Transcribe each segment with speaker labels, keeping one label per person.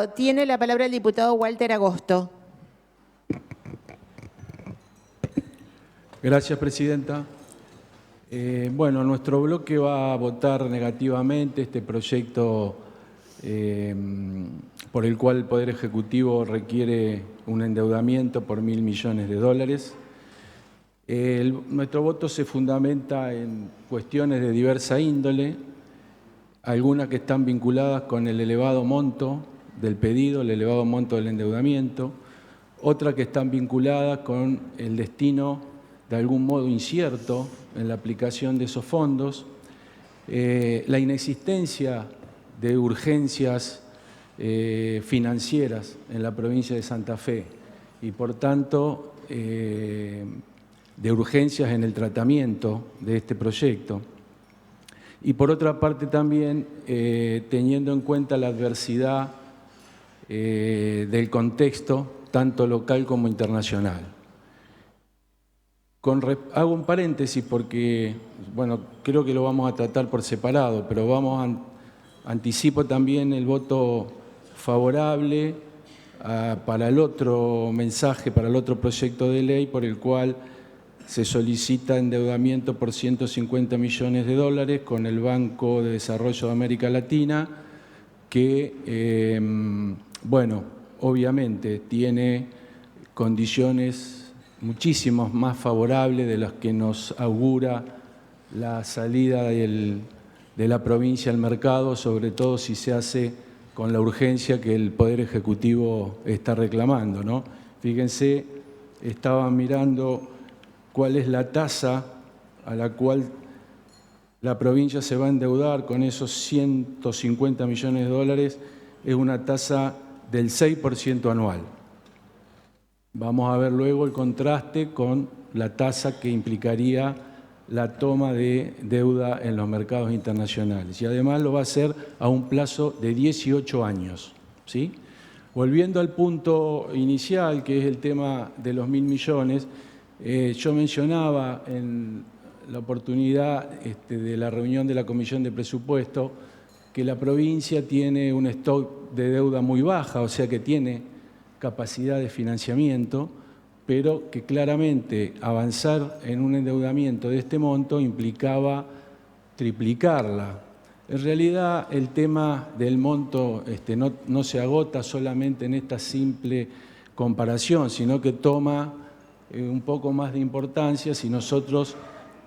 Speaker 1: Tiene la palabra el diputado Walter Agosto.
Speaker 2: Gracias, presidenta. Bueno, nuestro bloque va a votar negativamente este proyecto por el cual el Poder Ejecutivo requiere un endeudamiento por $1.000 millones. Nuestro voto se fundamenta en cuestiones de diversa índole, algunas que están vinculadas con el elevado monto del pedido, el elevado monto del endeudamiento, otras que están vinculadas con el destino de algún modo incierto en la aplicación de esos fondos, la inexistencia de urgencias financieras en la provincia de Santa Fe y, por tanto, de urgencias en el tratamiento de este proyecto. Y, por otra parte, también teniendo en cuenta la adversidad del contexto, tanto local como internacional. Hago un paréntesis porque, bueno, creo que lo vamos a tratar por separado, pero anticipo también el voto favorable para el otro mensaje, para el otro proyecto de ley por el cual se solicita endeudamiento por $150 millones con el Banco de Desarrollo de América Latina, que, bueno, obviamente tiene condiciones muchísimo más favorables de las que nos augura la salida de la provincia al mercado, sobre todo si se hace con la urgencia que el Poder Ejecutivo está reclamando, ¿no? Fíjense, estaba mirando cuál es la tasa a la cual la provincia se va a endeudar con esos $150 millones, es una tasa del 6% anual. Vamos a ver luego el contraste con la tasa que implicaría la toma de deuda en los mercados internacionales. Y además lo va a hacer a un plazo de 18 años. ¿Sí? Volviendo al punto inicial, que es el tema de los $1.000 millones, yo mencionaba en la oportunidad de la reunión de la Comisión de Presupuesto que la provincia tiene un stock de deuda muy baja, o sea que tiene capacidad de financiamiento, pero que claramente avanzar en un endeudamiento de este monto implicaba triplicarla. En realidad el tema del monto no se agota solamente en esta simple comparación, sino que toma un poco más de importancia si nosotros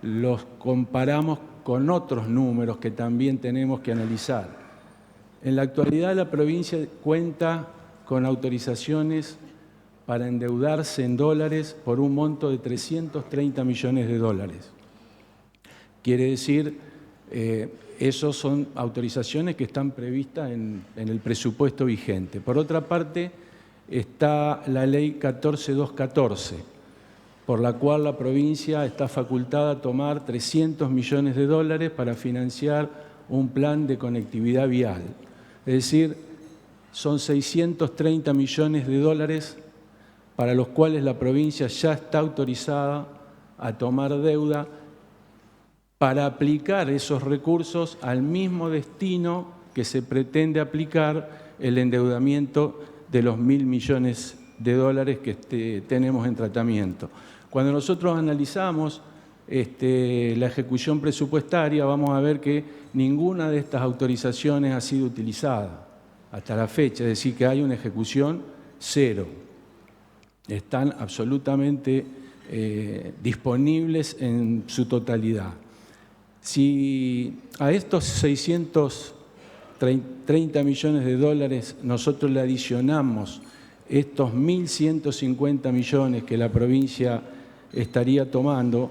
Speaker 2: los comparamos con otros números que también tenemos que analizar. En la actualidad la provincia cuenta con autorizaciones para endeudarse en dólares por un monto de $330 millones. Quiere decir, esas son autorizaciones que están previstas en el presupuesto vigente. Por otra parte, está la ley 14214, por la cual la provincia está facultada a tomar $300 millones para financiar un plan de conectividad vial. Es decir, son $630 millones para los cuales la provincia ya está autorizada a tomar deuda para aplicar esos recursos al mismo destino que se pretende aplicar el endeudamiento de los $1.000 millones que tenemos en tratamiento. Cuando nosotros analizamos la ejecución presupuestaria, vamos a ver que ninguna de estas autorizaciones ha sido utilizada hasta la fecha, es decir, que hay una ejecución cero. Están absolutamente disponibles en su totalidad. Si a estos $630 millones nosotros le adicionamos estos 1.150 millones que la provincia estaría tomando,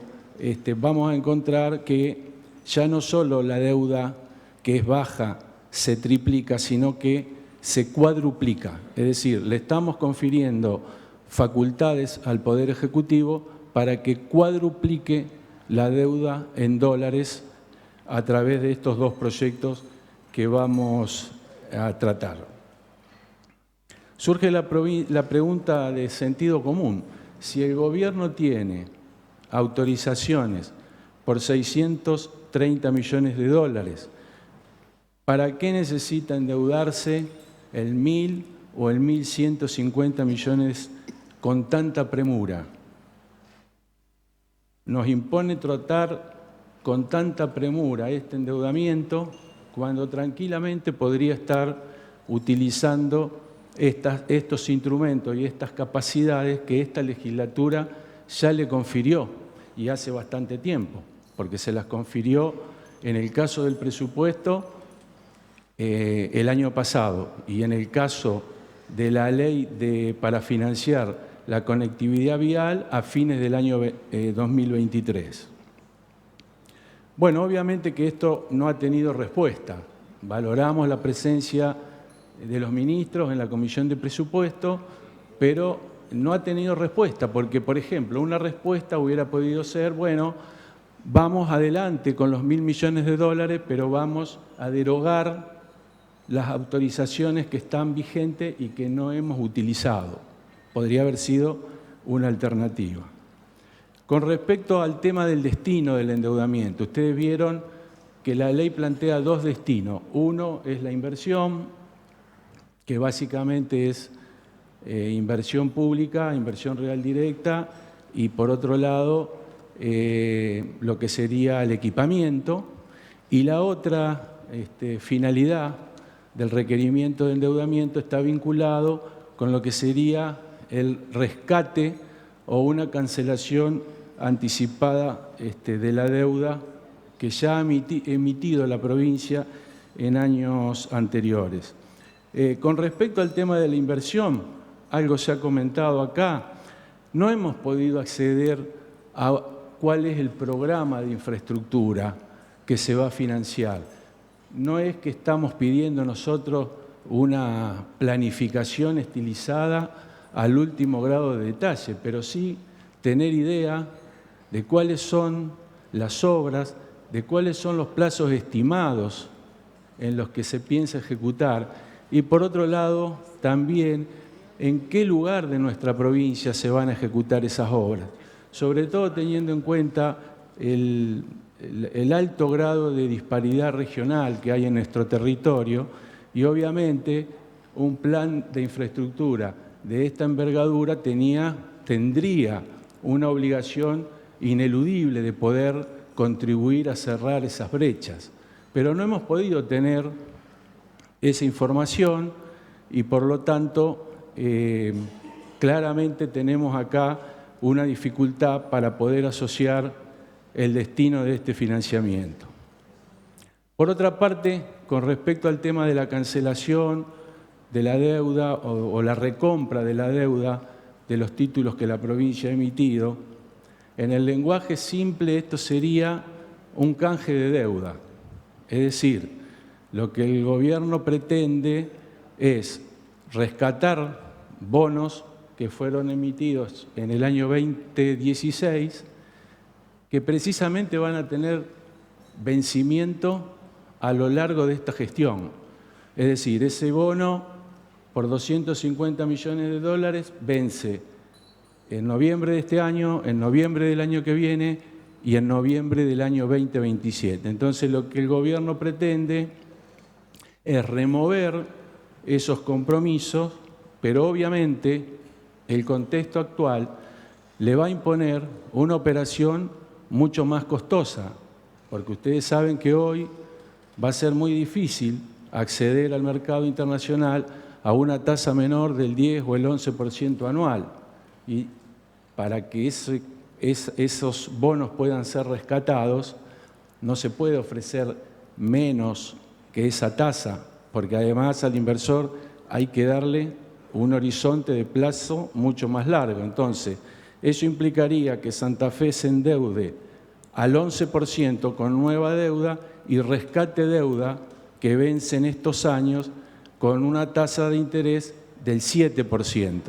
Speaker 2: vamos a encontrar que ya no solo la deuda, que es baja, se triplica, sino que se cuadruplica. Es decir, le estamos confiriendo facultades al Poder Ejecutivo para que cuadruplique la deuda en dólares a través de estos dos proyectos que vamos a tratar. Surge la pregunta de sentido común. Si el gobierno tiene autorizaciones por $630 millones, ¿para qué necesita endeudarse el 1.000 o el 1.150 millones con tanta premura. Nos impone tratar con tanta premura este endeudamiento cuando tranquilamente podría estar utilizando estos instrumentos y estas capacidades que esta legislatura ya le confirió y hace bastante tiempo, porque se las confirió en el caso del presupuesto el año pasado y en el caso de la ley para financiar la conectividad vial a fines del año 2023. Bueno, obviamente que esto no ha tenido respuesta. Valoramos la presencia de los ministros en la Comisión de Presupuesto, pero no ha tenido respuesta, porque, por ejemplo, una respuesta hubiera podido ser, bueno, vamos adelante con los 1.000 millones de dólares, pero vamos a derogar las autorizaciones que están vigentes y que no hemos utilizado. Podría haber sido una alternativa. Con respecto al tema del destino del endeudamiento, ustedes vieron que la ley plantea dos destinos. Uno es la inversión, que básicamente es inversión pública, inversión real directa, y por otro lado lo que sería el equipamiento. Y la otra finalidad del requerimiento de endeudamiento está vinculado con lo que sería el rescate o una cancelación anticipada de la deuda que ya ha emitido la provincia en años anteriores. Con respecto al tema de la inversión, algo se ha comentado acá, no hemos podido acceder a cuál es el programa de infraestructura que se va a financiar. No es que estamos pidiendo nosotros una planificación estilizada al último grado de detalle, pero sí tener idea de cuáles son las obras, de cuáles son los plazos estimados en los que se piensa ejecutar y, por otro lado, también en qué lugar de nuestra provincia se van a ejecutar esas obras, sobre todo teniendo en cuenta el alto grado de disparidad regional que hay en nuestro territorio y, obviamente, un plan de infraestructura de esta envergadura tendría una obligación ineludible de poder contribuir a cerrar esas brechas. Pero no hemos podido tener esa información y, por lo tanto, claramente tenemos acá una dificultad para poder asociar el destino de este financiamiento. Por otra parte, con respecto al tema de la cancelación de la deuda o la recompra de la deuda de los títulos que la provincia ha emitido, en el lenguaje simple esto sería un canje de deuda. Es decir, lo que el gobierno pretende es rescatar bonos que fueron emitidos en el año 2016, que precisamente van a tener vencimiento a lo largo de esta gestión. Es decir, ese bono por 250 millones de dólares vence en noviembre de este año, en noviembre del año que viene y en noviembre del año 2027. Entonces, lo que el gobierno pretende es remover esos compromisos, pero obviamente el contexto actual le va a imponer una operación mucho más costosa, porque ustedes saben que hoy va a ser muy difícil acceder al mercado internacional a una tasa menor del 10 o el 11% anual. Y para que esos bonos puedan ser rescatados, no se puede ofrecer menos que esa tasa, porque además al inversor hay que darle un horizonte de plazo mucho más largo. Entonces, eso implicaría que Santa Fe se endeude al 11% con nueva deuda y rescate deuda que vence en estos años con una tasa de interés del 7%.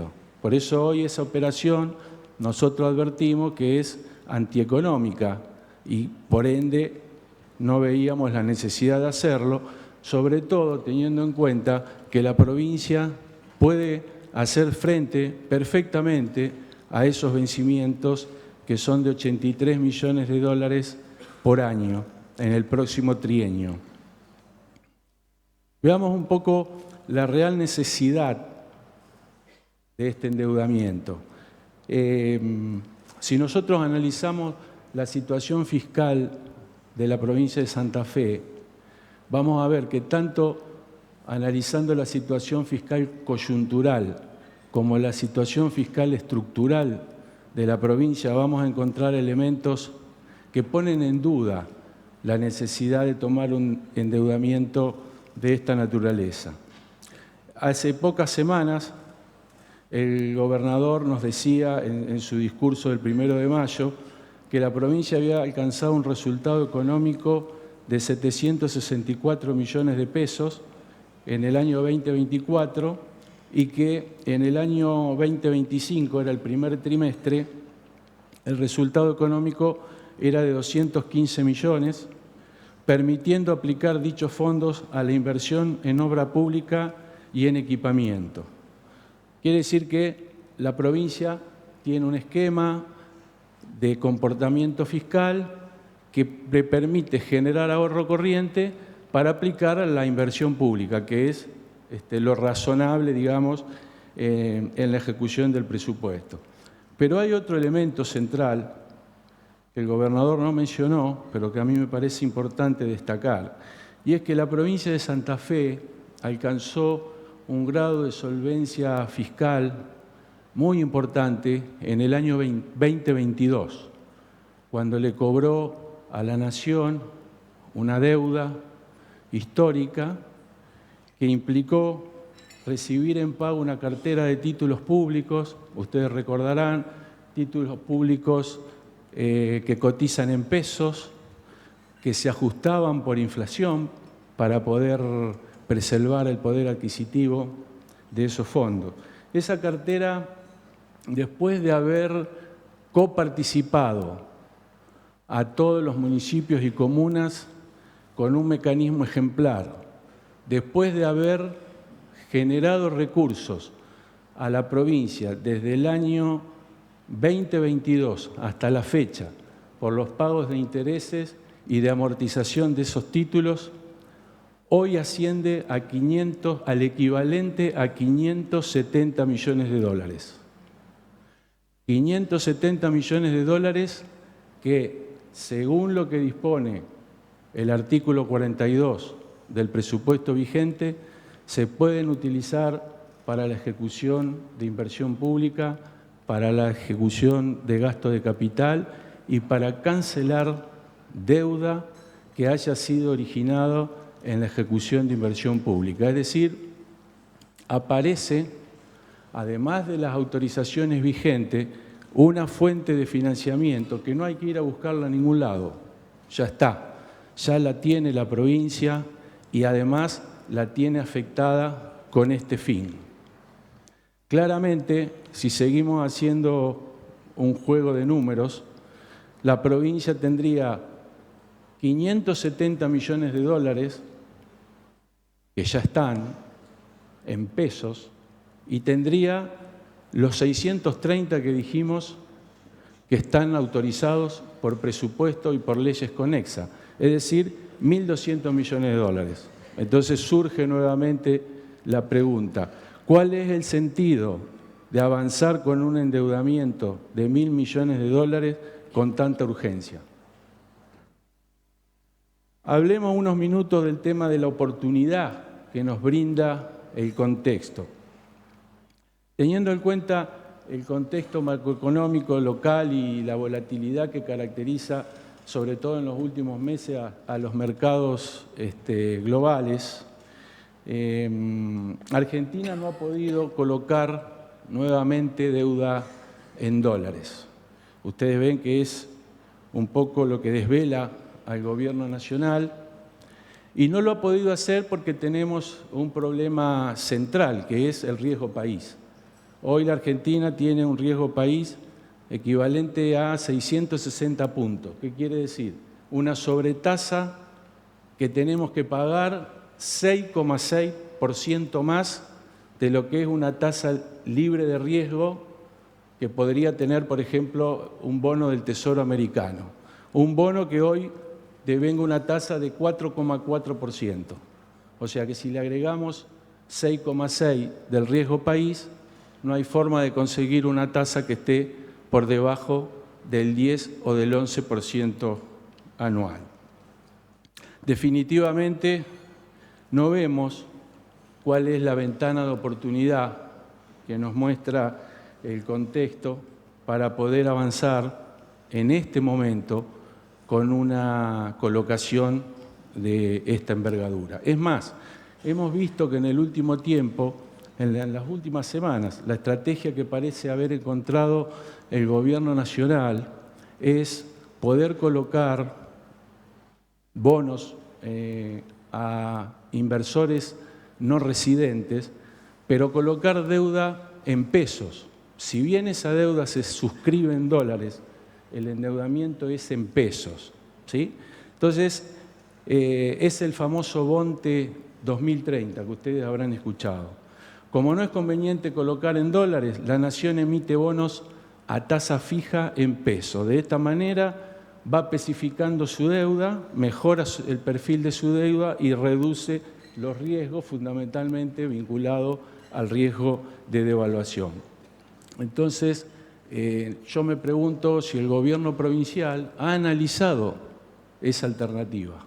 Speaker 2: Por eso hoy esa operación nosotros advertimos que es antieconómica y por ende no veíamos la necesidad de hacerlo, sobre todo teniendo en cuenta que la provincia puede hacer frente perfectamente a esos vencimientos que son de 83 millones de dólares por año en el próximo trienio. Veamos un poco la real necesidad de este endeudamiento. Si nosotros analizamos la situación fiscal de la provincia de Santa Fe, vamos a ver que tanto analizando la situación fiscal coyuntural como la situación fiscal estructural de la provincia, vamos a encontrar elementos que ponen en duda la necesidad de tomar un endeudamiento de esta naturaleza. Hace pocas semanas, el gobernador nos decía en su discurso del 1 de mayo que la provincia había alcanzado un resultado económico de 764 millones de pesos en el año 2024 y que en el año 2025, era el primer trimestre, el resultado económico era de 215 millones, permitiendo aplicar dichos fondos a la inversión en obra pública y en equipamiento. Quiere decir que la provincia tiene un esquema de comportamiento fiscal que le permite generar ahorro corriente para aplicar a la inversión pública, que es lo razonable, digamos, en la ejecución del presupuesto. Pero hay otro elemento central que el gobernador no mencionó, pero que a mí me parece importante destacar, y es que la provincia de Santa Fe alcanzó un grado de solvencia fiscal muy importante en el año 2022, cuando le cobró a la Nación una deuda histórica que implicó recibir en pago una cartera de títulos públicos, ustedes recordarán, títulos públicos que cotizan en pesos, que se ajustaban por inflación para poder preservar el poder adquisitivo de esos fondos. Esa cartera, después de haber coparticipado a todos los municipios y comunas con un mecanismo ejemplar, después de haber generado recursos a la provincia desde el año 2022 hasta la fecha por los pagos de intereses y de amortización de esos títulos, hoy asciende a al equivalente a 570 millones de dólares. 570 millones de dólares que, según lo que dispone el artículo 42 del presupuesto vigente, se pueden utilizar para la ejecución de inversión pública, para la ejecución de gasto de capital y para cancelar deuda que haya sido originado en la ejecución de inversión pública. Es decir, aparece, además de las autorizaciones vigentes, una fuente de financiamiento que no hay que ir a buscarla a ningún lado. Ya está, ya la tiene la provincia y además la tiene afectada con este fin. Claramente, si seguimos haciendo un juego de números, la provincia tendría 570 millones de dólares que ya están en pesos y tendría los 630 que dijimos que están autorizados por presupuesto y por leyes conexas, es decir, 1.200 millones de dólares. Entonces surge nuevamente la pregunta, ¿cuál es el sentido de avanzar con un endeudamiento de 1.000 millones de dólares con tanta urgencia? Hablemos unos minutos del tema de la oportunidad que nos brinda el contexto. Teniendo en cuenta el contexto macroeconómico local y la volatilidad que caracteriza, sobre todo en los últimos meses, a los mercados globales, Argentina no ha podido colocar nuevamente deuda en dólares. Ustedes ven que es un poco lo que desvela al gobierno nacional y no lo ha podido hacer porque tenemos un problema central, que es el riesgo país. Hoy la Argentina tiene un riesgo país equivalente a 660 puntos. ¿Qué quiere decir? Una sobretasa que tenemos que pagar 6,6% más de lo que es una tasa libre de riesgo que podría tener, por ejemplo, un bono del Tesoro americano. Un bono que hoy devenga una tasa de 4,4%. O sea que si le agregamos 6,6 del riesgo país, no hay forma de conseguir una tasa que esté por debajo del 10 o del 11% anual. Definitivamente no vemos cuál es la ventana de oportunidad que nos muestra el contexto para poder avanzar en este momento con una colocación de esta envergadura. Es más, hemos visto que en el último tiempo, en las últimas semanas, la estrategia que parece haber encontrado el Gobierno Nacional es poder colocar bonos a inversores no residentes, pero colocar deuda en pesos. Si bien esa deuda se suscribe en dólares, el endeudamiento es en pesos, ¿sí? Entonces, es el famoso Bonte 2030 que ustedes habrán escuchado. Como no es conveniente colocar en dólares, la Nación emite bonos a tasa fija en pesos. De esta manera va especificando su deuda, mejora el perfil de su deuda y reduce los riesgos fundamentalmente vinculados al riesgo de devaluación. Entonces, yo me pregunto si el gobierno provincial ha analizado esa alternativa.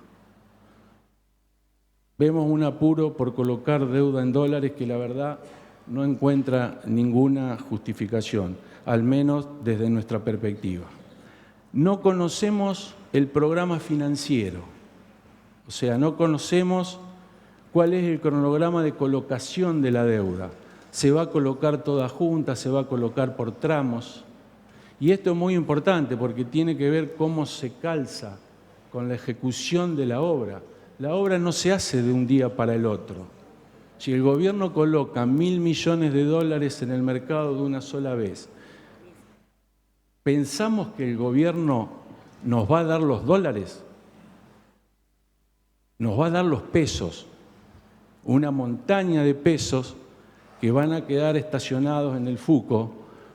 Speaker 2: Vemos un apuro por colocar deuda en dólares que la verdad no encuentra ninguna justificación, al menos desde nuestra perspectiva. No conocemos el programa financiero, o sea, no conocemos cuál es el cronograma de colocación de la deuda. Se va a colocar toda junta, se va a colocar por tramos. Y esto es muy importante porque tiene que ver cómo se calza con la ejecución de la obra. La obra no se hace de un día para el otro. Si el gobierno coloca 1.000 millones de dólares en el mercado de una sola vez, ¿pensamos que el gobierno nos va a dar los dólares? Nos va a dar los pesos, una montaña de pesos que van a quedar estacionados en el FUCO,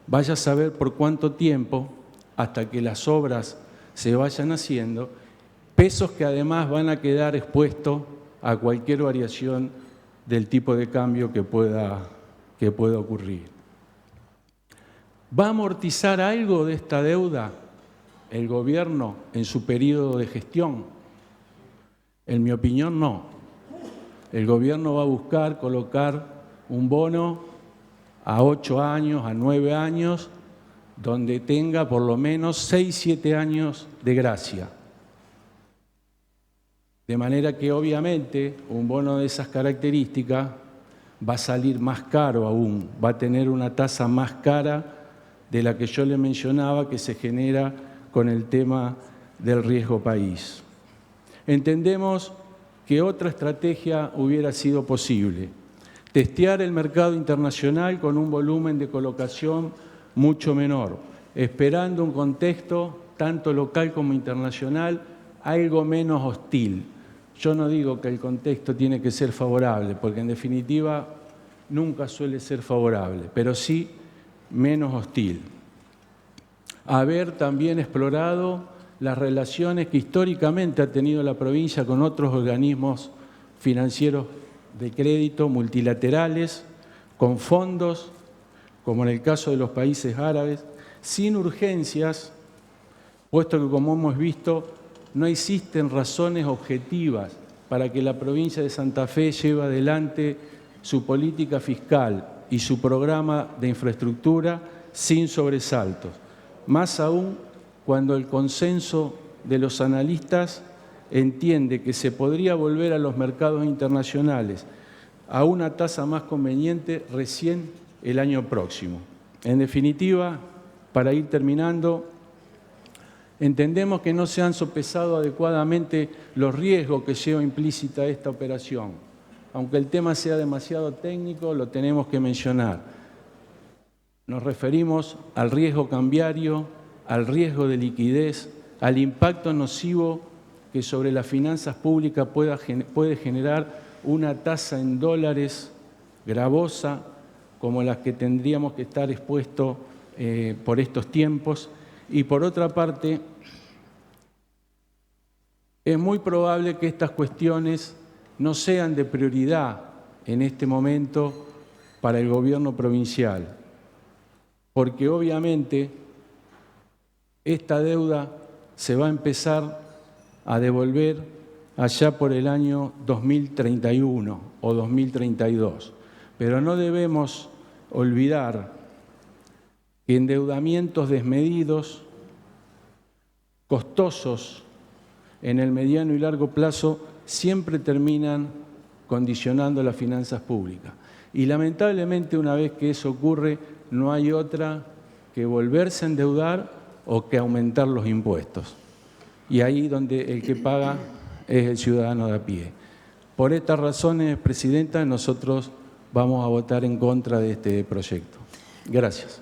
Speaker 2: vaya a saber por cuánto tiempo, hasta que las obras se vayan haciendo, pesos que además van a quedar expuestos a cualquier variación del tipo de cambio que pueda ocurrir. ¿Va a amortizar algo de esta deuda el gobierno en su periodo de gestión? En mi opinión, no. El gobierno va a buscar colocar un bono a 8 años, a 9 años, donde tenga por lo menos 6, 7 años de gracia. De manera que obviamente un bono de esas características va a salir más caro aún, va a tener una tasa más cara de la que yo le mencionaba que se genera con el tema del riesgo país. Entendemos que otra estrategia hubiera sido posible. Testear el mercado internacional con un volumen de colocación mucho menor, esperando un contexto, tanto local como internacional, algo menos hostil. Yo no digo que el contexto tiene que ser favorable, porque en definitiva nunca suele ser favorable, pero sí menos hostil. Haber también explorado las relaciones que históricamente ha tenido la provincia con otros organismos financieros de crédito multilaterales, con fondos, como en el caso de los países árabes, sin urgencias, puesto que, como hemos visto, no existen razones objetivas para que la provincia de Santa Fe lleve adelante su política fiscal y su programa de infraestructura sin sobresaltos. Más aún cuando el consenso de los analistas entiende que se podría volver a los mercados internacionales a una tasa más conveniente recién el año próximo. En definitiva, para ir terminando, entendemos que no se han sopesado adecuadamente los riesgos que lleva implícita esta operación. Aunque el tema sea demasiado técnico, lo tenemos que mencionar. Nos referimos al riesgo cambiario, al riesgo de liquidez, al impacto nocivo que sobre las finanzas públicas puede generar una tasa en dólares gravosa como las que tendríamos que estar expuestos por estos tiempos. Y por otra parte, es muy probable que estas cuestiones no sean de prioridad en este momento para el gobierno provincial, porque obviamente esta deuda se va a empezar a devolver allá por el año 2031 o 2032. Pero no debemos olvidar que endeudamientos desmedidos, costosos en el mediano y largo plazo, siempre terminan condicionando las finanzas públicas. Y lamentablemente, una vez que eso ocurre, no hay otra que volverse a endeudar o que aumentar los impuestos. Y ahí donde el que paga es el ciudadano de a pie. Por estas razones, Presidenta, nosotros vamos a votar en contra de este proyecto. Gracias.